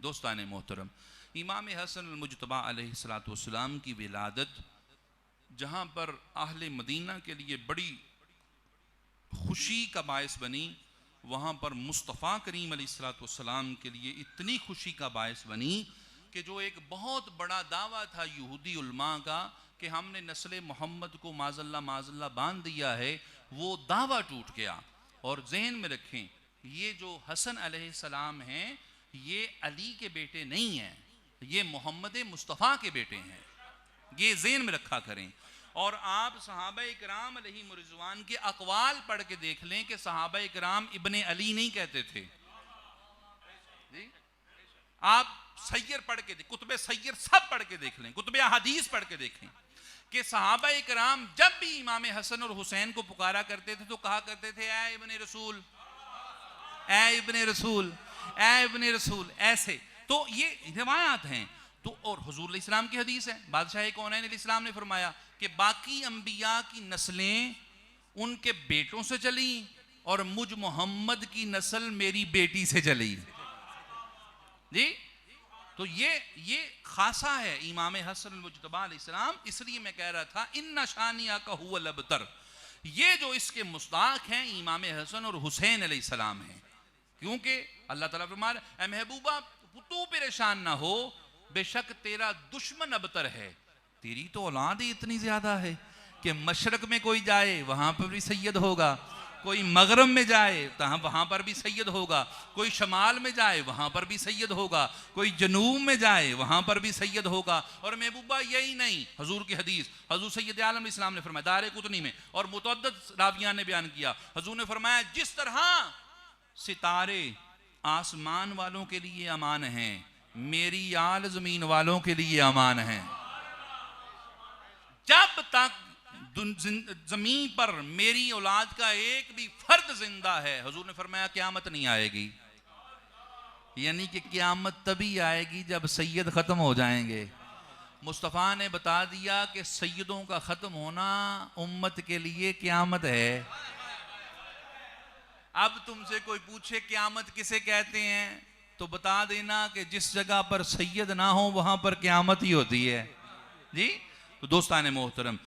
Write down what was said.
दोस्तान मोहतरम, इमाम हसन मुज्तबा अलैहिस्सलाम की विलादत जहाँ पर अहले मदीना के लिए बड़ी खुशी का बायस बनी, वहाँ पर मुस्तफ़ा करीम अलैहिस्सलाम के लिए इतनी खुशी का बायस बनी कि जो एक बहुत बड़ा दावा था यहूदी उलमा का कि हमने नस्ल मोहम्मद को माज़ल्ला बांध दिया है, वो दावा टूट गया। और जहन में रखें, ये जो हसन अलैहिस्सलाम हैं ये अली के बेटे नहीं हैं, ये मोहम्मद मुस्तफ़ा के बेटे हैं, ये ज़हन में रखा करें। और आप सहाबा इकराम अलैहिम रिज़वान के अक़वाल पढ़ के देख लें कि सहाबा इकराम इब्ने अली नहीं कहते थे जी। आप सैयर पढ़ के, कुतुबे सैयर सब पढ़ के देख लें, कुतुबे हदीस पढ़ के देखें कि सहाबा इकराम जब भी इमाम हसन और हुसैन को पुकारा करते थे तो कहा करते थे ऐ इब्ने रसूल, ऐ इब्ने रसूल, ऐ इब्ने रसूल, ऐसे। तो ये रिवायात हैं। तो और हुजूर इस्लाम की हदीस है, बादशाह कौनैन इस्लाम ने फरमाया कि बाकी अंबिया की नस्लें उनके बेटों से चली और मुझ मोहम्मद की नस्ल मेरी बेटी से चली जी। तो ये खासा है इमाम हसन मुज्तबा अलैहिस्सलाम। इसलिए मैं कह रहा था इन्ना शानिया का हुवल अबतर, ये जो इसके मुस्ताक हैं इमाम हसन और हुसैन अलैहिस्सलाम हैं, क्योंकि अल्लाह ताला फरमा रहा है महबूबा तू परेशान ना हो, बेशक तेरा दुश्मन अबतर है, तेरी तो औलाद ही इतनी ज्यादा है कि मशरक में कोई जाए वहां पर भी सैयद होगा, कोई मगरब में जाए तो वहां पर भी सैयद होगा, कोई शमाल में जाए वहां पर भी सैयद होगा, कोई जनूब में जाए वहां पर भी सैयद होगा। और महबूबा यही नहीं, हुजूर की हदीस, हुजूर सैयद आलम इस्लाम ने फरमाया दारे कुतनी में, और मुतअद्दिद रावियां ने बयान किया, हुजूर ने फरमाया जिस तरह सितारे आसमान वालों के लिए अमान हैं, मेरी आल जमीन वालों के लिए अमान है। जब तक जमीन पर मेरी औलाद का एक भी फर्द जिंदा है, हुजूर ने फरमाया क़यामत नहीं आएगी। यानी कि क़यामत तभी आएगी जब सैयद खत्म हो जाएंगे। मुस्तफ़ा ने बता दिया कि सैयदों का खत्म होना उम्मत के लिए क़यामत है। अब तुमसे कोई पूछे क़यामत किसे कहते हैं तो बता देना कि जिस जगह पर सैयद ना हो वहां पर क़यामत ही होती है जी। तो दोस्तान मोहतरम,